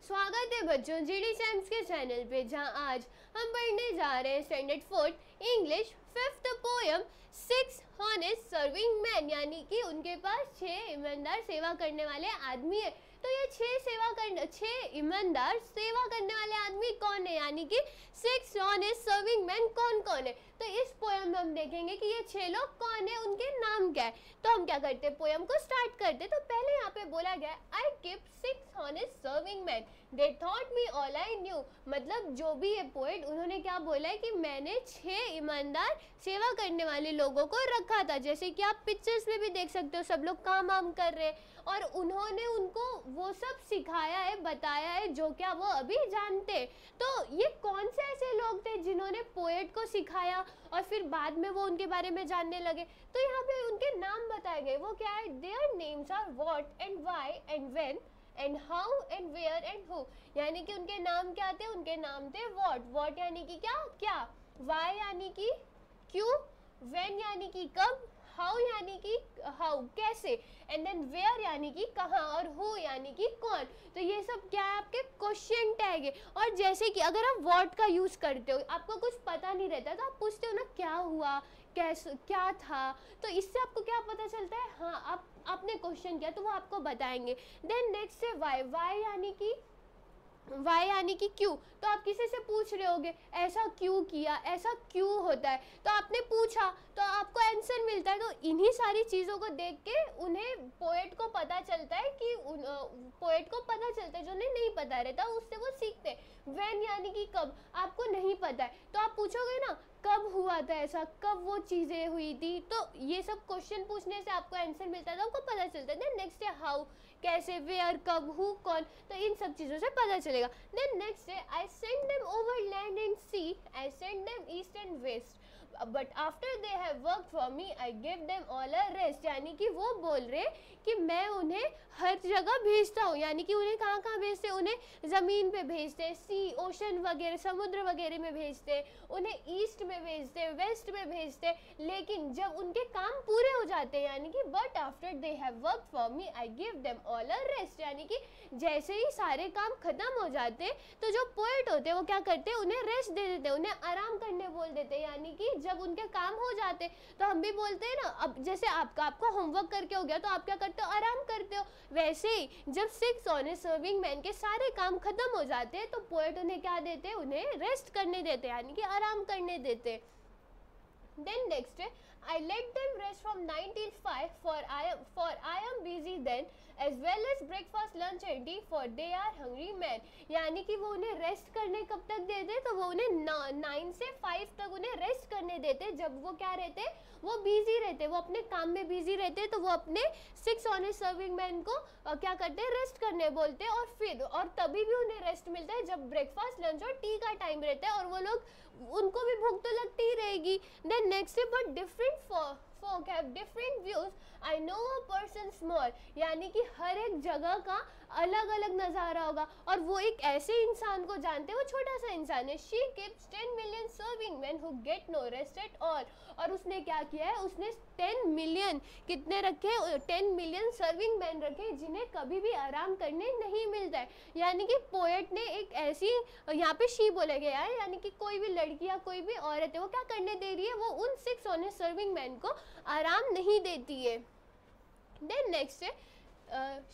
स्वागत है बच्चों जीडी साइंस के चैनल पे, जहां आज हम पढ़ने जा रहे हैं standard 4 English 5th poem 6 honest serving man, यानी कि उनके पास 6 ईमानदार सेवा करने वाले आदमी है। तो ये 6 ईमानदार सेवा करने वाले आदमी कौन है, यानी कि 6 हॉनेस्ट सर्विंग मैन कौन कौन है। तो इस पोयम में हम देखेंगे कि ये 6 लोग कौन है, उनके नाम क्या है। तो हम क्या करते हैं, पोयम को स्टार्ट करते। तो पहले यहाँ पे बोला गया I keep 6 honest serving man, they thought me all I knew. मतलब जो भी ये पोएट, उन्होंने क्या बोला है कि मैंने 6 ईमानदार सेवा करने वाले लोगों को रखा था। जैसे कि आप पिक्चर्स में भी देख सकते हो, सब लोग काम वाम कर रहे हैं और उन्होंने उनको वो सब सिखाया है, बताया है जो क्या वो अभी जानते। तो ये कौन से ऐसे लोग थे जिन्होंने पोएट को सिखाया और फिर बाद में वो उनके बारे में जानने लगे। तो यहाँ पे उनके नाम बताए गए, वो क्या है, their names are what and why and when and how and where and who. यानी कि उनके नाम क्या थे, उनके नाम थे व्हाट यानी कि क्या, व्हाई यानी कि क्यों, व्हेन यानी कि कब, हाउ यानी कि हाउ कैसे, एंड देन वेयर यानी कि कहाँ, और हु यानी कि कौन। तो ये सब क्या है, आपके क्वेश्चन टैग है। और जैसे कि अगर आप व्हाट का यूज करते हो, आपको कुछ पता नहीं रहता तो आप पूछते हो ना क्या हुआ, कैसे, क्या था। तो इससे आपको क्या पता चलता है, हाँ आपने क्वेश्चन किया तो वो आपको बताएंगे। देन नेक्स्ट है वाई यानी कि क्यों। तो आप किसी से पूछ रहे होगे ऐसा क्यों किया, ऐसा क्यों होता है, तो आपने पूछा तो आपको आंसर मिलता है। तो इन्हीं सारी चीज़ों को देख के उन्हें पोएट को पता चलता है कि पोएट को पता चलता है, जो उन्हें नहीं पता रहता उससे वो सीखते हैं। व्हेन यानी कि कब, आपको नहीं पता है तो आप पूछोगे ना कब हुआ था ऐसा, कब वो चीज़ें हुई थी। तो ये सब क्वेश्चन पूछने से आपको आंसर मिलता है, तो आपको पता चलता है। देन नेक्स्ट है हाउ, कैसे, वेयर, कब, हु, कौन। तो इन सब चीज़ों से पता चलेगा। देन नेक्स्ट है I send them over land and sea, I send them east and west, but after they have work for me I give them all a rest. यानी कि वो बोल रहे कि मैं उन्हें हर जगह भेजता हूँ, यानी कि उन्हें कहाँ कहाँ भेजते, उन्हें ज़मीन पे भेजते, सी ओशन वगैरह समुद्र वगैरह में भेजते, उन्हें ईस्ट में भेजते, वेस्ट में भेजते। लेकिन जब उनके काम पूरे हो जाते हैं, यानी कि but after they have work for me I give them all a rest, यानी कि जैसे ही सारे काम खत्म हो जाते तो जो पोएट होते हैं वो क्या करते हैं, उन्हें रेस्ट दे देते हैं, उन्हें आराम करने बोल देते हैं। यानी कि जब उनके काम हो जाते तो हम भी बोलते हैं ना, अब जैसे आपको होमवर्क करके हो गया तो आप क्या करते हो, आराम करते हो। वैसे ही जब 6 ऑनेस्ट सर्विंग मैन के सारे काम खत्म हो जाते हैं तो पोएट उन्हें क्या देते हैं, उन्हें रेस्ट करने देते हैं, यानी कि आराम करने देते हैं। Then next I let them rest from 9 till 5 for I am busy then as well as breakfast lunch and tea for they are hungry men। यानी कि वो उन्हें रेस्ट करने कब तक देते, तो वो उन्हें 9 से 5 तक उन्हें रेस्ट करने देते। जब वो क्या रहते, वो बिजी रहते, वो अपने काम में बिजी रहते, तो वो अपने 6 ऑनेस्ट सर्विंग मैन को क्या करते हैं, रेस्ट करने बोलते हैं। और तभी भी उन्हें रेस्ट मिलता है जब ब्रेकफास्ट लंच और टी का टाइम रहता है, और वो लोग, उनको भी भूख तो लगती ही रहेगी। देन नेक्स्ट है but different folk have different views, I know a person small। यानी कि हर एक जगह का अलग अलग नज़ारा होगा और वो एक ऐसे इंसान को जानते हैं, वो छोटा सा इंसान है। She keeps 10 million serving men who get no rest at all। और उसने क्या किया है, उसने 10 मिलियन कितने रखे, 10 मिलियन सर्विंग मैन रखे जिन्हें कभी भी आराम करने नहीं मिलता है। यानी कि पोएट ने एक ऐसी, यहाँ पे शी बोला गया है, यानी कि कोई भी लड़की या कोई भी औरत है वो क्या करने दे रही है, वो उन 6 ऑनेस्ट सर्विंग मैन को आराम नहीं देती है। देन नेक्स्ट है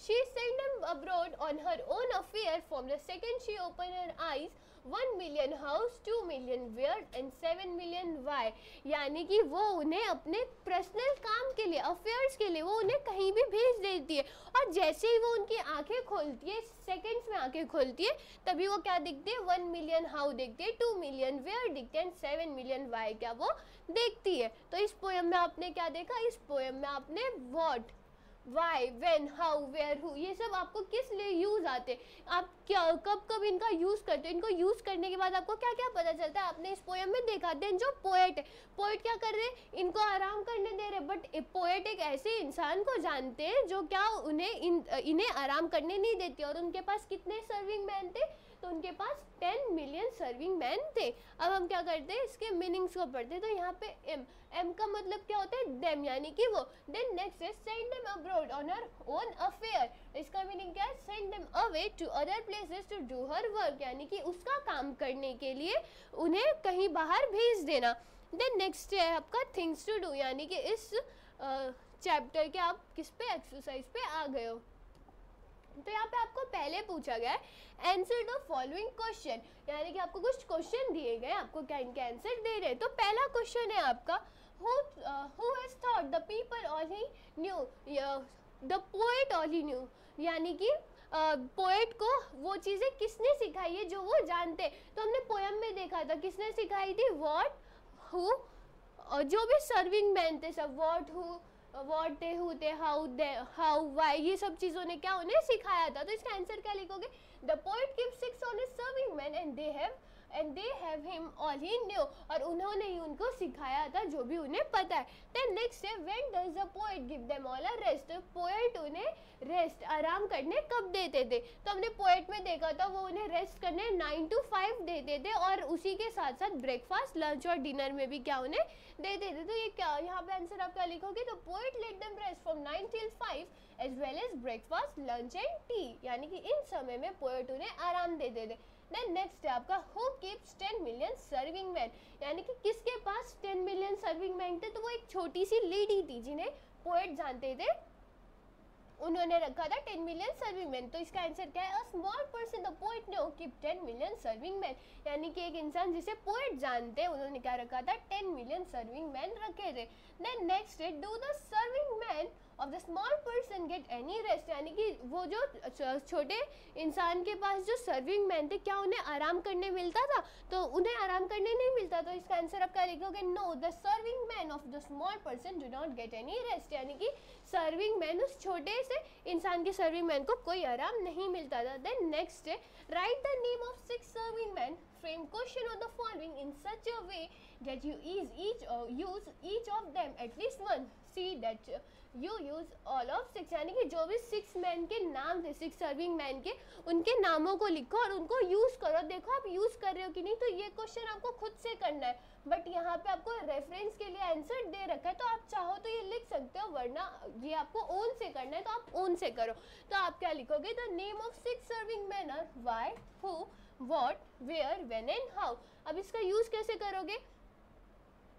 she sent them abroad on her own affair from the second she opened her eyes, 1 million house, 2 million where and 7 million why। यानी कि वो उन्हें अपने पर्सनल काम के लिए, अफेयर्स के लिए वो उन्हें कहीं भी भेज देती है। और जैसे ही वो उनकी आंखें खोलती है, सेकंड्स में आंखें खोलती है, तभी वो क्या दिखती है, 1 मिलियन हाउ दिखती है, 2 मिलियन वेयर दिखते हैं, 7 मिलियन वाई क्या वो देखती है। तो इस पोएम में आपने क्या देखा, इस पोएम में आपने what, why, when, how, where, who, ये सब आपको किस लिए यूज आते, आप क्या कब कब इनका यूज करते हो। इनको यूज करने के बाद आपको क्या क्या पता चलता है, आपने इस पोएम में देखा। देन जो पोएट है, पोएट क्या कर रहे हैं, इनको आराम करने दे रहे, बट पोएट एक ऐसे इंसान को जानते हैं जो क्या इन्हें आराम करने नहीं देती। और उनके पास कितने सर्विंग मैन थे, तो उनके पास 10 मिलियन सर्विंग मैन थे। अब हम क्या करते हैं, इसके मीनिंग्स को पढ़ते हैं। तो यहाँ पे एम का मतलब क्या होता है, देम, यानी कि वो। देन नेक्स्ट है send them abroad on her own affair. इसका मीनिंग क्या है, send them away to other places to do her work, यानी कि उसका काम करने के लिए उन्हें कहीं बाहर भेज देना। देन नेक्स्ट है आपका थिंग्स टू डू, यानी कि इस चैप्टर के आप किस पे, एक्सरसाइज पे आ गए हो। तो यहाँ पे आपको पहले पूछा गया है आंसर द फॉलोइंग क्वेश्चन, यानी कि आपको कुछ क्वेश्चन दिए गए, आपको क्या इनके आंसर दे रहे हैं। तो पहला क्वेश्चन है आपका, who has taught the people all he knew, the poet all he knew, यानी कि पोएट को वो चीज़ें किसने सिखाई है जो वो जानते। तो हमने पोएम में देखा था किसने सिखाई थी, व्हाट, हु, जो भी सर्विंग मैन थे सब, what, who, what they, who they, how, why, ये सब चीज़ों ने क्या उन्हें सिखाया था। तो इसका आंसर क्या लिखोगे, the poet gives 6 on his serving man and they have him all he new, और उन्होंने ही उनको सिखाया था जो भी उन्हें पता है। देन नेक्स्ट है when does the poet give them all a rest, poet उन्हें रेस्ट, आराम करने कब देते थे। तो हमने पोएट में देखा था वो उन्हें रेस्ट करने 9 to 5 देते थे, और उसी के साथ साथ ब्रेकफास्ट, लंच और डिनर में भी क्या उन्हें देते थे। तो ये क्या, यहाँ पे आंसर आप क्या लिखोगे, तो poet let them rest from 9 till 5 as well as breakfast, lunch and tea, यानी कि इन समय में पोएट उन्हें आराम देते थे। देन नेक्स्ट है आपका who keeps 10 million serving man, यानी कि किसके पास 10 मिलियन सर्विंग मैन थे। तो वो एक छोटी सी लेडी थी जिन्हें पोएट जानते थे, उन्होंने रखा था 10 मिलियन सर्विंग मैन। तो इसका आंसर क्या है, a small person the poet know keep 10 million serving man, यानी कि एक इंसान जिसे पोएट जानते हैं उन्होंने क्या रखा था, 10 मिलियन सर्विंग मैन रखे थे। देन नेक्स्ट है do the serving man of the small person get any rest, यानी कि वो जो छोटे इंसान के पास जो सर्विंग मैन थे क्या उन्हें आराम करने मिलता था। तो उन्हें आराम करने नहीं मिलता। तो इसका आंसर आप क्या लिखोगे, know the serving man of the small person do not get any rest, यानी कि सर्विंग मैन, उस छोटे से इंसान के सर्विंग मैन को कोई आराम नहीं मिलता था। देन नेक्स्ट है right the name of 6 serving man, frame question on the following in such a way that you use each of them at least once. See that you use all of 6, यानी कि जो भी 6 man के नाम थे, 6 serving man के, उनके नामों को लिखो और उनको यूज करो। देखो आप यूज कर रहे हो कि नहीं। तो ये क्वेश्चन आपको खुद से करना है, बट यहाँ पे आपको रेफरेंस के लिए आंसर दे रखा है, तो आप चाहो तो ये लिख सकते हो, वरना ये आपको ओन से करना है तो आप ओन से करो। तो आप क्या लिखोगे, the name of 6 serving men are why, who, what, where, when and how. अब इसका यूज कैसे करोगे,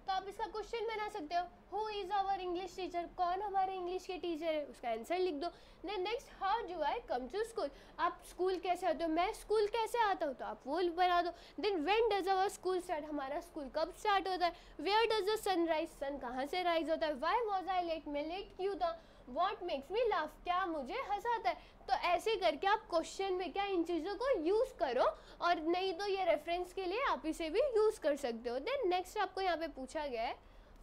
तो आप इसका क्वेश्चन बना सकते हो, who is our English teacher, कौन हमारे इंग्लिश के टीचर है, उसका आंसर लिख दो। Then next how do I come to school, आप स्कूल कैसे आते हो, मैं स्कूल कैसे आता हूँ, तो आप वो बना दो। Then when does our school start, हमारा स्कूल कब स्टार्ट होता है। Where does the sun rise, sun कहाँ से राइज होता है। व्हाई वॉज आई लेट, मैं लेट क्यों था। व्हाट मेक्स मी लाफ, क्या मुझे हंसाता है। तो ऐसे करके आप क्वेश्चन में क्या इन चीज़ों को यूज़ करो, और नहीं तो ये रेफरेंस के लिए आप इसे भी यूज़ कर सकते हो। देन नेक्स्ट आपको यहाँ पे पूछा गया है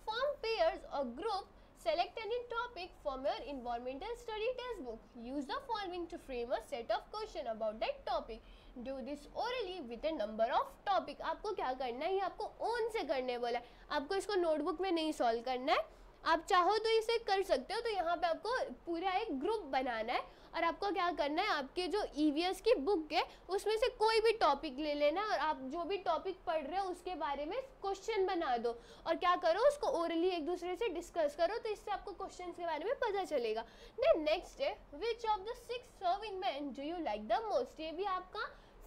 फॉर्म पेयर्स और group, select any topic from your environmental study textbook, use the following to frame a set of question about that topic, do this orally with a number of topic। आपको क्या करना है, ये आपको own से करने बोला है, आपको इसको नोटबुक में नहीं सॉल्व करना है। आप चाहो तो इसे कर सकते हो। तो यहाँ पे आपको पूरा एक ग्रुप बनाना है, और आपको क्या करना है, आपके जो ईवीएस की बुक है उसमें से कोई भी टॉपिक ले लेना, और आप जो भी टॉपिक पढ़ रहे हो उसके बारे में क्वेश्चन बना दो, और क्या करो, उसको ओरली एक दूसरे से डिस्कस करो, तो इससे आपको क्वेश्चन के बारे में पता चलेगा। देन नेक्स्ट है which of the 6 serving man do you like the most, ये भी आपका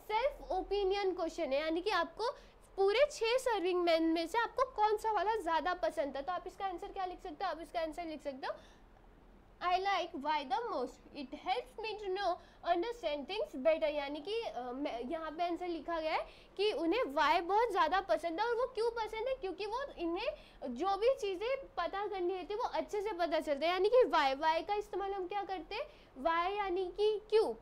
सेल्फ ओपिनियन क्वेश्चन है, यानी कि आपको पूरे 6 सर्विंग मैन में से आपको कौन सा वाला ज़्यादा पसंद था। तो आप इसका आंसर क्या लिख सकते हो, आप इसका आंसर लिख सकते हो I like why the most, it helps me to know understand things better, यानी कि यहाँ पे आंसर लिखा गया है कि उन्हें why बहुत ज़्यादा पसंद है, और वो क्यों पसंद है, क्योंकि वो इन्हें जो भी चीज़ें पता करनी होती है वो अच्छे से पता चलता है। यानी कि why का इस्तेमाल हम क्या करते हैं, why यानी कि क्यों,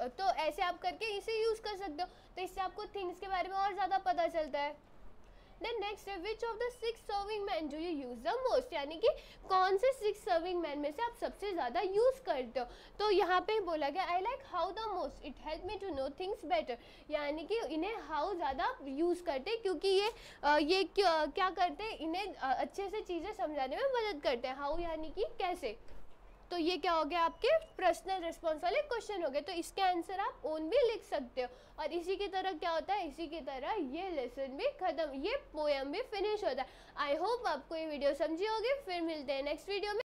तो ऐसे आप करके इसे यूज़ कर सकते हो, तो इससे आपको थिंग्स के बारे में और ज़्यादा पता चलता है। देन नेक्स्ट है which of the 6 serving man do you use the most, यानी कि कौन से 6 सर्विंग मैन में से आप सबसे ज़्यादा यूज़ करते हो। तो यहाँ पे बोला गया I like how the most, it help me to know things better, यानी कि इन्हें हाउ ज़्यादा यूज़ करते क्योंकि ये क्या करते हैं, इन्हें अच्छे से चीज़ें समझाने में मदद करते हैं। हाउ यानी कि कैसे। तो ये क्या हो गया, आपके पर्सनल रिस्पॉन्स वाले क्वेश्चन हो गए। तो इसके आंसर आप ओन भी लिख सकते हो। और इसी की तरह क्या होता है, इसी की तरह ये लेसन भी खत्म, ये पोएम भी फिनिश होता है। आई होप आपको ये वीडियो समझी होगी। फिर मिलते हैं नेक्स्ट वीडियो में।